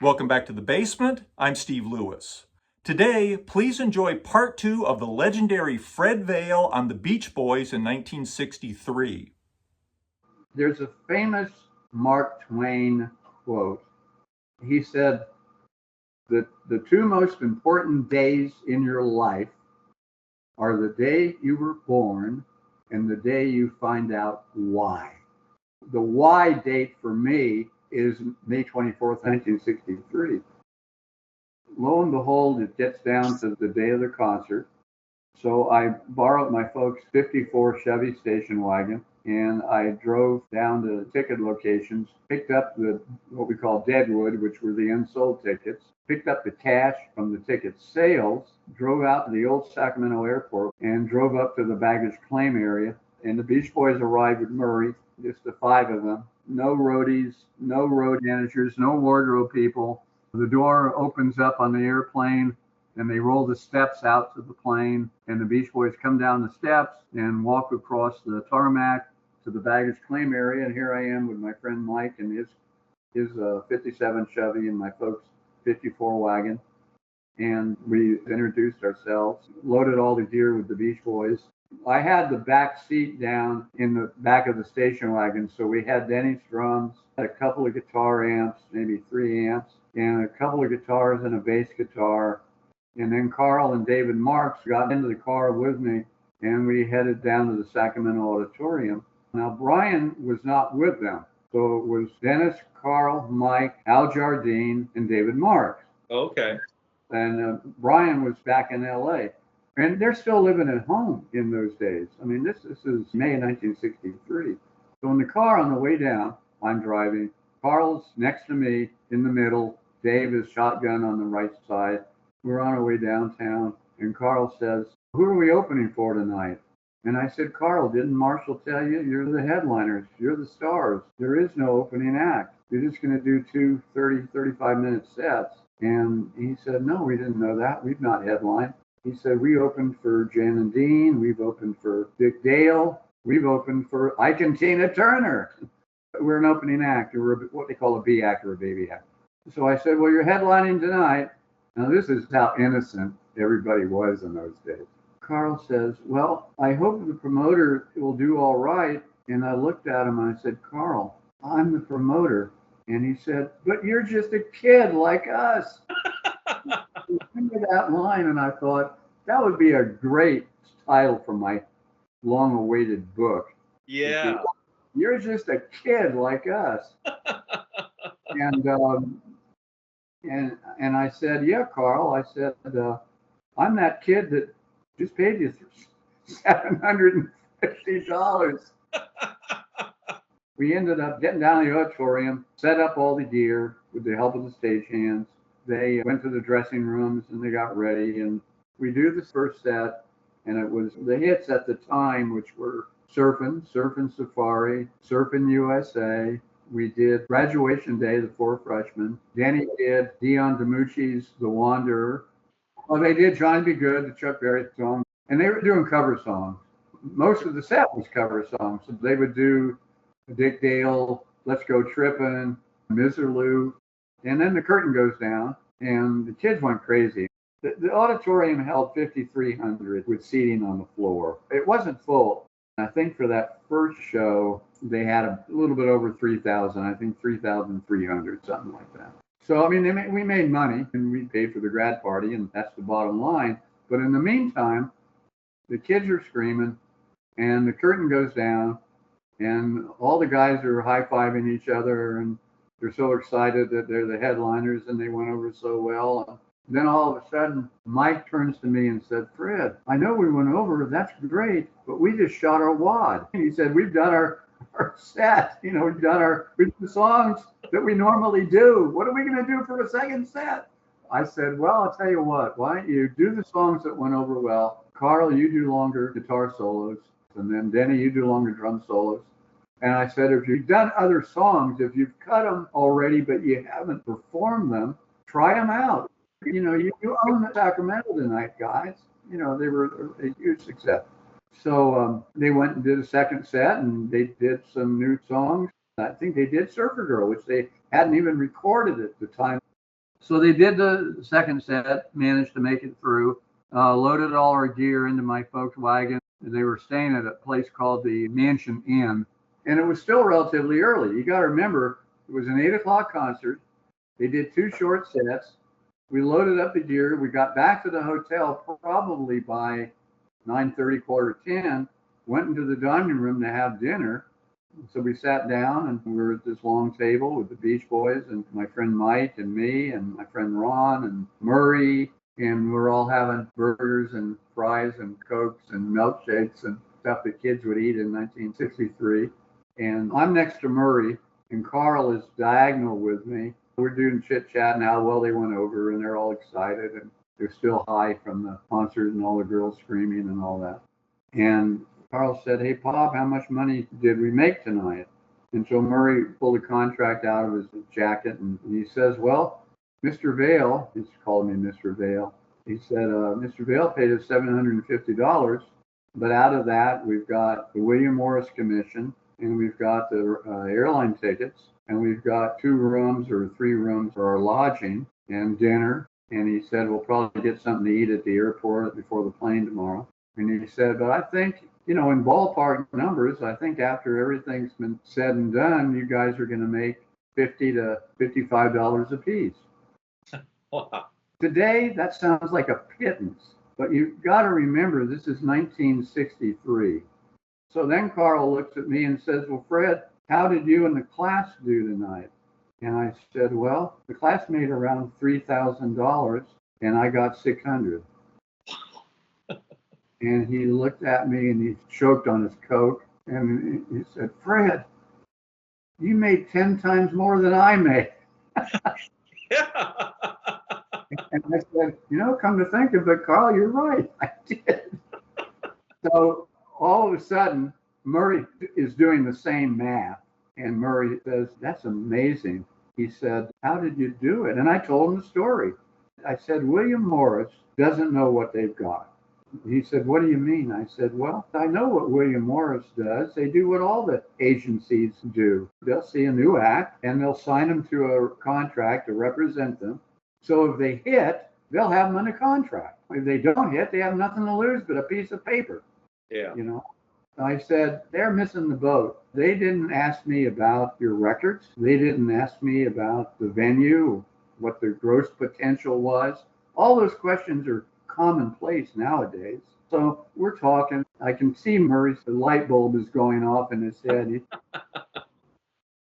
Welcome back to the basement. I'm Steve Lewis. Today, please enjoy part 2 of the legendary Fred Vail on the Beach Boys in 1963. There's a famous Mark Twain quote. He said that the two most important days in your life are the day you were born and the day you find out why. The why date for me is May 24th, 1963. Lo and behold, it gets down to the day of the concert. So I borrowed my folks' 54 Chevy station wagon and I drove down to ticket locations, picked up what we call deadwood, which were the unsold tickets, picked up the cash from the ticket sales, drove out to the old Sacramento airport and drove up to the baggage claim area. And the Beach Boys arrived at Murray, just the five of them. No roadies, no road managers, no wardrobe people. The door opens up on the airplane and they roll the steps out to the plane, and the Beach Boys come down the steps and walk across the tarmac to the baggage claim area. And here I am with my friend Mike and his 57 Chevy and my folks' 54 wagon. And we introduced ourselves, loaded all the gear with the Beach Boys. I had the back seat down in the back of the station wagon, so we had Denny's drums, a couple of guitar amps, maybe 3 amps, and a couple of guitars and a bass guitar. And then Carl and David Marks got into the car with me, and we headed down to the Sacramento Auditorium. Now, Brian was not with them. So it was Dennis, Carl, Mike, Al Jardine, and David Marks. Okay. And Brian was back in L.A. And they're still living at home in those days. I mean, this is May 1963. So in the car on the way down, I'm driving. Carl's next to me in the middle. Dave is shotgun on the right side. We're on our way downtown, and Carl says, "Who are we opening for tonight?" And I said, "Carl, didn't Marshall tell you? You're the headliners. You're the stars. There is no opening act. You're just going to do 2 30, 35-minute sets." And he said, "No, we didn't know that. We've not headlined." He said, "We opened for Jan and Dean. We've opened for Dick Dale. We've opened for Ike and Tina Turner. We're an opening act. We're what they call a B act or a baby act." So I said, "Well, you're headlining tonight." Now, this is how innocent everybody was in those days. Carl says, "Well, I hope the promoter will do all right." And I looked at him and I said, "Carl, I'm the promoter." And he said, "But you're just a kid like us." I remember that line, and I thought that would be a great title for my long-awaited book. Yeah. You're just a kid like us. And I said, "Yeah, Carl." I said, "I'm that kid that just paid you $750. We ended up getting down to the auditorium, set up all the gear with the help of the stagehands. They went to the dressing rooms and they got ready. And we do the first set, and it was the hits at the time, which were Surfin' Safari, Surfin' USA. We did Graduation Day, the Four Freshmen. Danny did Dion DiMucci's The Wanderer. Oh, they did Johnny Be Good, the Chuck Berry song. And they were doing cover songs. Most of the set was cover songs. So they would do Dick Dale, Let's Go Trippin', Miserlou. And then the curtain goes down, and the kids went crazy. The auditorium held 5,300 with seating on the floor. It wasn't full. I think for that first show, they had a little bit over 3,000, I think 3,300, something like that. So, I mean, we made money, and we paid for the grad party, and that's the bottom line. But in the meantime, the kids are screaming, and the curtain goes down, and all the guys are high-fiving each other, and they're so excited that they're the headliners, and they went over so well. Then all of a sudden, Mike turns to me and said, "Fred, I know we went over, that's great, but we just shot our wad." He said, "We've done our set, we've done the songs that we normally do. What are we going to do for a second set?" I said, "Well, I'll tell you what, why don't you do the songs that went over well. Carl, you do longer guitar solos, and then Denny, you do longer drum solos." And I said, "If you've done other songs, if you've cut them already, but you haven't performed them, try them out. You own the Sacramento tonight, guys." They were a huge success. So they went and did a second set, and they did some new songs. I think they did Surfer Girl, which they hadn't even recorded at the time. So they did the second set, managed to make it through, loaded all our gear into my Volkswagen. They were staying at a place called the Mansion Inn, and it was still relatively early. You got to remember, it was an 8 o'clock concert. They did 2 short sets. We loaded up the gear. We got back to the hotel probably by 9:30, 9:45, went into the dining room to have dinner. So we sat down and we were at this long table with the Beach Boys and my friend Mike and me and my friend Ron and Murray. And we're all having burgers and fries and Cokes and milkshakes and stuff that kids would eat in 1963. And I'm next to Murray and Carl is diagonal with me. We're doing chit chat and how well they went over and they're all excited and they're still high from the concert and all the girls screaming and all that. And Carl said, "Hey, Pop, how much money did we make tonight?" And so Murray pulled a contract out of his jacket and he says, "Well, Mr. Vail," he's called me Mr. Vail, he said, "Mr. Vail paid us $750, but out of that, we've got the William Morris commission and we've got the airline tickets and we've got 2 rooms or 3 rooms for our lodging and dinner." And he said, "We'll probably get something to eat at the airport before the plane tomorrow." And he said, "But I think, in ballpark numbers, I think after everything's been said and done, you guys are going to make $50 to $55 a piece." Wow. Today, that sounds like a pittance, but you've got to remember this is 1963. So then Carl looks at me and says, "Well, Fred, how did you and the class do tonight?" And I said, "Well, the class made around $3,000 and I got 600. And he looked at me and he choked on his Coke and he said, "Fred, you made 10 times more than I made." Yeah. And I said, "Come to think of it, Carl, you're right. I did." So all of a sudden, Murray is doing the same math. And Murray says, "That's amazing." He said, "How did you do it?" And I told him the story. I said, "William Morris doesn't know what they've got." He said, "What do you mean?" I said, "Well, I know what William Morris does. They do what all the agencies do. They'll see a new act and they'll sign them to a contract to represent them. So if they hit, they'll have them on a contract. If they don't hit, they have nothing to lose but a piece of paper." Yeah. I said, "They're missing the boat. They didn't ask me about your records. They didn't ask me about the venue, what the gross potential was. All those questions are commonplace nowadays." So we're talking. I can see Murray's light bulb is going off in his head.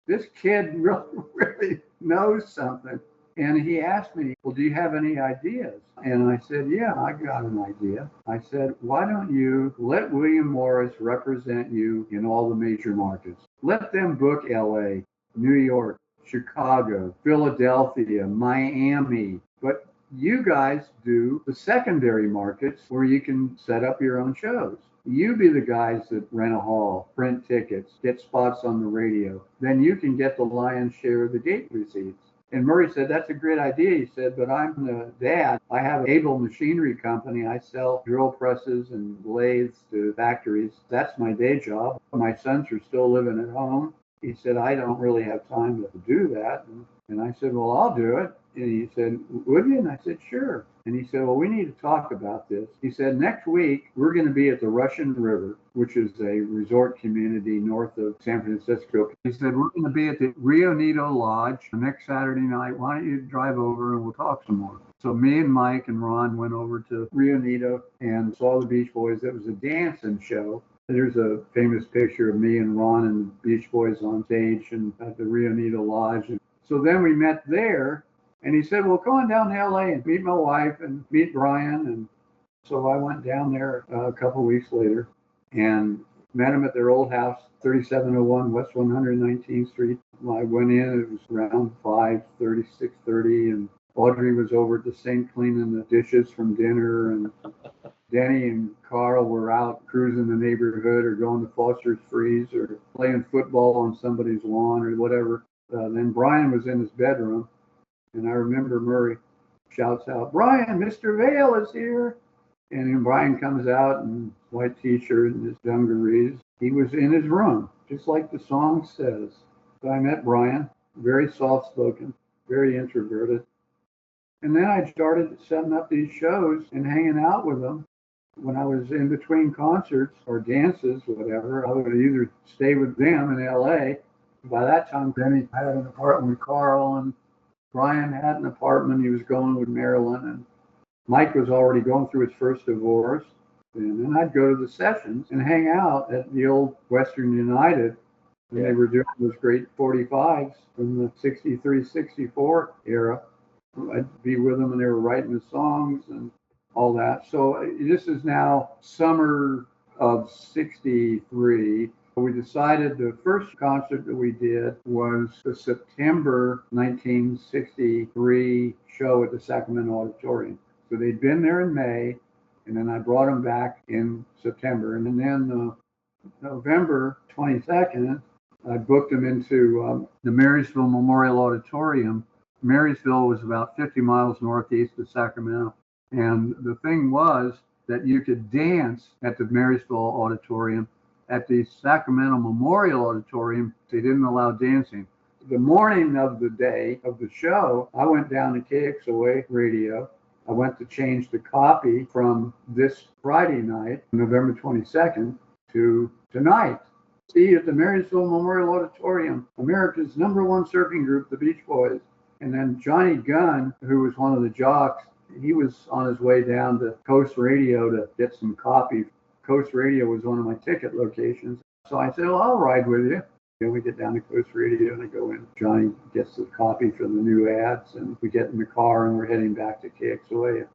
This kid really knows something. And he asked me, "Well, do you have any ideas?" And I said, "Yeah, I got an idea." I said, "Why don't you let William Morris represent you in all the major markets? Let them book LA, New York, Chicago, Philadelphia, Miami. But you guys do the secondary markets where you can set up your own shows. You be the guys that rent a hall, print tickets, get spots on the radio. Then you can get the lion's share of the gate receipts." And Murray said, "That's a great idea." He said, "But I'm the dad. I have an Able Machinery Company. I sell drill presses and lathes to factories. That's my day job. My sons are still living at home." He said, "I don't really have time to do that." And I said, "Well, I'll do it." And he said, "Would you?" And I said, "Sure." And he said, "Well, we need to talk about this." He said, "Next week, we're going to be at the Russian River, which is a resort community north of San Francisco." He said, "We're going to be at the Rio Nito Lodge next Saturday night. Why don't you drive over and we'll talk some more?" So me and Mike and Ron went over to Rio Nito and saw the Beach Boys. It was a dancing show. There's a famous picture of me and Ron and the Beach Boys on stage and at the Rio Nito Lodge. And so then we met there. And he said, "Well, come on down to LA and meet my wife and meet Brian." And so I went down there a couple of weeks later and met him at their old house, 3701 West 119th Street. I went in, it was around 5:30, 6:30, and Audrey was over at the sink cleaning the dishes from dinner. And Denny and Carl were out cruising the neighborhood or going to Foster's Freeze or playing football on somebody's lawn or whatever. Then Brian was in his bedroom. And I remember Murray shouts out, "Brian, Mr. Vail is here." And then Brian comes out in white t-shirt and his dungarees. He was in his room, just like the song says. So I met Brian, very soft-spoken, very introverted. And then I started setting up these shows and hanging out with them. When I was in between concerts or dances, whatever, I would either stay with them in LA. By that time, Benny had an apartment with Carl, and Brian had an apartment. He was going with Marilyn, and Mike was already going through his first divorce. And then I'd go to the sessions and hang out at the old Western United. And they were doing those great 45s from the 63, 64 era. I'd be with them and they were writing the songs and all that. So this is now summer of 63. We decided the first concert that we did was the September 1963 show at the Sacramento Auditorium. So they'd been there in May, and then I brought them back in September. And then November 22nd, I booked them into the Marysville Memorial Auditorium. Marysville was about 50 miles northeast of Sacramento. And the thing was that you could dance at the Marysville Auditorium. At the Sacramento Memorial Auditorium, they didn't allow dancing. The morning of the day of the show, I went down to KXOA radio. I went to change the copy from this Friday night, November 22nd, to tonight. See at the Marysville Memorial Auditorium, America's #1 surfing group, the Beach Boys. And then Johnny Gunn, who was one of the jocks, he was on his way down to Coast Radio to get some copy. Coast Radio was one of my ticket locations. So I said, well, I'll ride with you. And we get down to Coast Radio and I go in. Johnny gets the copy for the new ads and we get in the car and we're heading back to KXOA.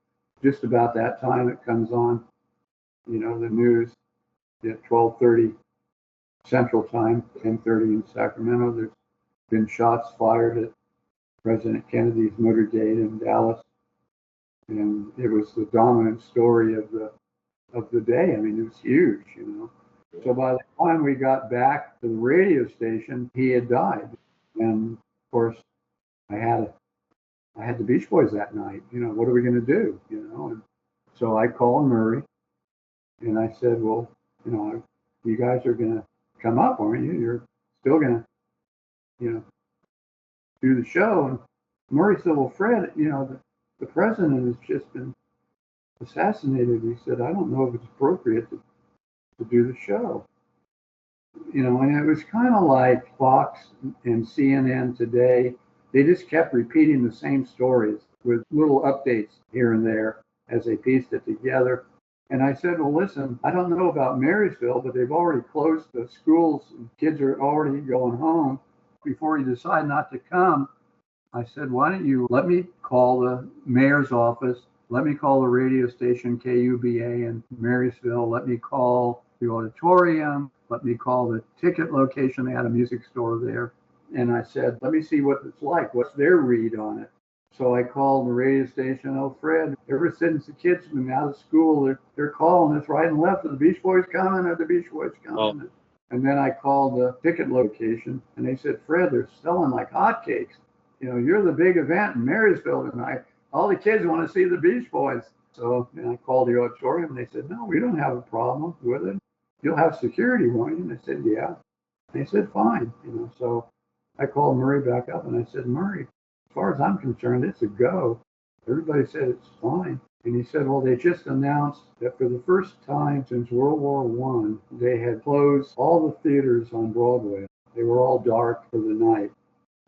Just about that time it comes on, the news at 12:30 Central Time, 10:30 in Sacramento. There's been shots fired at President Kennedy's motorcade in Dallas. And it was the dominant story of the day. I mean, it was huge, So by the time we got back to the radio station, he had died. And of course, I had the Beach Boys that night. What are we going to do? And so I called Murray and I said, well, you guys are going to come up, aren't you? You're still going to, do the show. And Murray said, well, Fred, the president has just been assassinated. He said, I don't know if it's appropriate to do the show. And it was kind of like Fox and CNN today. They just kept repeating the same stories with little updates here and there as they pieced it together. And I said, well, listen, I don't know about Marysville, but they've already closed the schools and kids are already going home. Before you decide not to come, I said, why don't you let me call the mayor's office, let me call the radio station KUBA in Marysville, let me call the auditorium, let me call the ticket location. They had a music store there. And I said, let me see what it's like. What's their read on it? So I called the radio station. Oh, Fred, ever since the kids have been out of school, they're calling us right and left. Are the Beach Boys coming? Are the Beach Boys coming? Oh. And then I called the ticket location and they said, Fred, they're selling like hotcakes. You're the big event in Marysville tonight. All the kids want to see the Beach Boys. So I called the auditorium and they said, no, we don't have a problem with it. You'll have security, won't you? And I said, yeah. They said, fine. So I called Murray back up and I said, Murray, as far as I'm concerned, it's a go. Everybody said it's fine. And he said, well, they just announced that for the first time since World War I, they had closed all the theaters on Broadway. They were all dark for the night.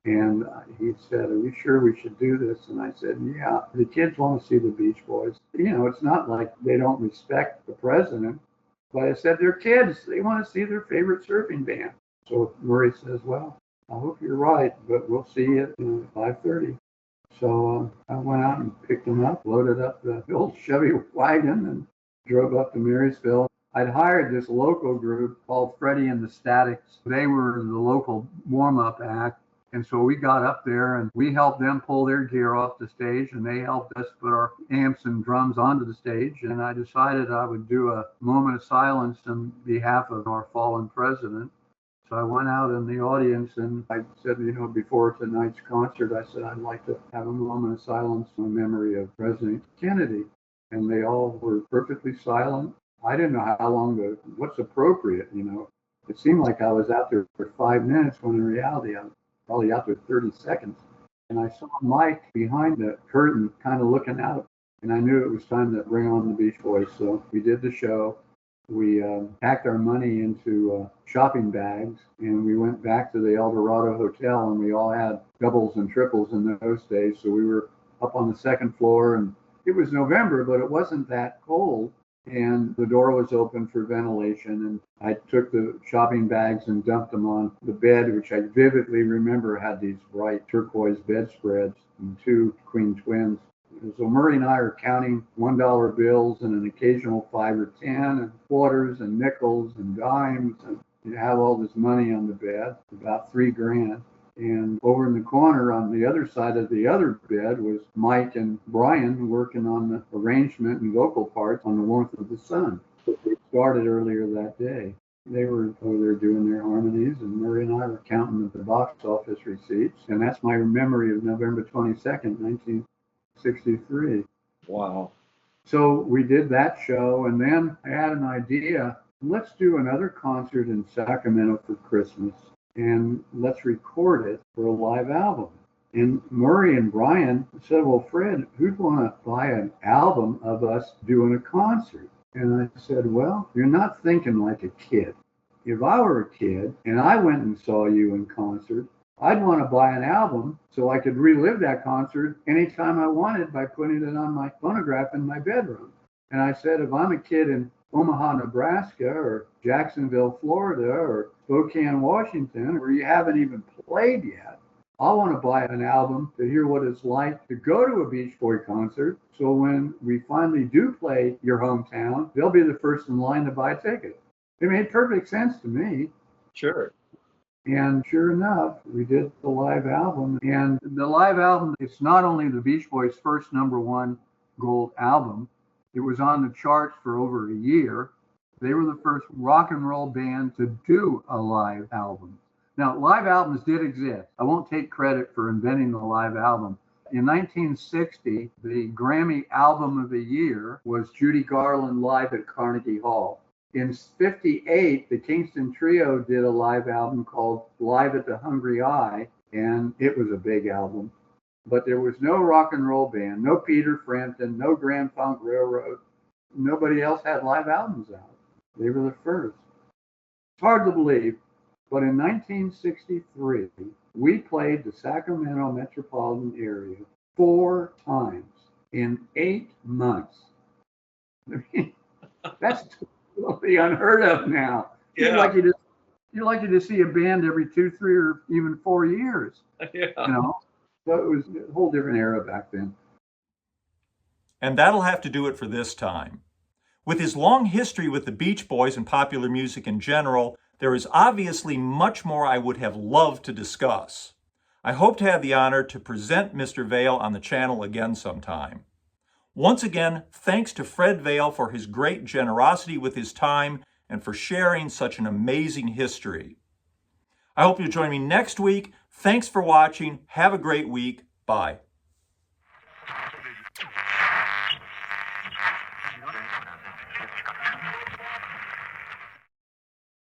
And he said, are you sure we should do this? And I said, yeah, the kids want to see the Beach Boys. It's not like they don't respect the president. But I said, they're kids. They want to see their favorite surfing band. So Murray says, well, I hope you're right, but we'll see you at 5:30. So I went out and picked them up, loaded up the old Chevy wagon, and drove up to Marysville. I'd hired this local group called Freddie and the Statics. They were the local warm-up act. And so we got up there and we helped them pull their gear off the stage and they helped us put our amps and drums onto the stage. And I decided I would do a moment of silence on behalf of our fallen president. So I went out in the audience and I said, before tonight's concert, I said, I'd like to have a moment of silence in memory of President Kennedy. And they all were perfectly silent. I didn't know how long what's appropriate, It seemed like I was out there for 5 minutes when in reality I was probably out there 30 seconds. And I saw Mike behind the curtain kind of looking out, and I knew it was time to bring on the Beach Boys. So we did the show. We packed our money into shopping bags, and we went back to the El Dorado Hotel, and we all had doubles and triples in those days. So we were up on the second floor, and it was November, but it wasn't that cold. And the door was open for ventilation, and I took the shopping bags and dumped them on the bed, which I vividly remember had these bright turquoise bedspreads and two queen twins. So Murray and I are counting $1 bills and an occasional 5 or 10 and quarters and nickels and dimes, and you have all this money on the bed, about $3,000. And over in the corner on the other side of the other bed was Mike and Brian working on the arrangement and vocal parts on The Warmth of the Sun. They started earlier that day. They were over there doing their harmonies, and Murray and I were counting the box office receipts. And that's my memory of November 22nd, 1963. Wow. So we did that show, and then I had an idea. Let's do another concert in Sacramento for Christmas, and let's record it for a live album. And Murray and Brian said, well, Fred, who'd want to buy an album of us doing a concert? And I said, well, you're not thinking like a kid. If I were a kid and I went and saw you in concert, I'd want to buy an album so I could relive that concert anytime I wanted by putting it on my phonograph in my bedroom. And I said, if I'm a kid in Omaha, Nebraska, or Jacksonville, Florida, or Spokane, Washington, where you haven't even played yet, I want to buy an album to hear what it's like to go to a Beach Boy concert. So when we finally do play your hometown, they'll be the first in line to buy a ticket. It made perfect sense to me. Sure. And sure enough, we did the live album. And the live album, it's not only the Beach Boys' first #1 gold album, it was on the charts for over a year. They were the first rock and roll band to do a live album. Now, live albums did exist. I won't take credit for inventing the live album. In 1960, the Grammy Album of the Year was Judy Garland live at Carnegie Hall. In '58, the Kingston Trio did a live album called Live at the Hungry Eye, and it was a big album. But there was no rock and roll band, no Peter Frampton, no Grand Funk Railroad. Nobody else had live albums out. They were the first. It's hard to believe, but in 1963, we played the Sacramento metropolitan area 4 times in 8 months. I mean, that's totally unheard of now. Yeah. You're lucky to see a band every 2, 3, or even 4 years. Yeah. You know, so it was a whole different era back then. And that'll have to do it for this time. With his long history with the Beach Boys and popular music in general, there is obviously much more I would have loved to discuss. I hope to have the honor to present Mr. Vail on the channel again sometime. Once again, thanks to Fred Vail for his great generosity with his time and for sharing such an amazing history. I hope you'll join me next week. Thanks for watching. Have a great week. Bye.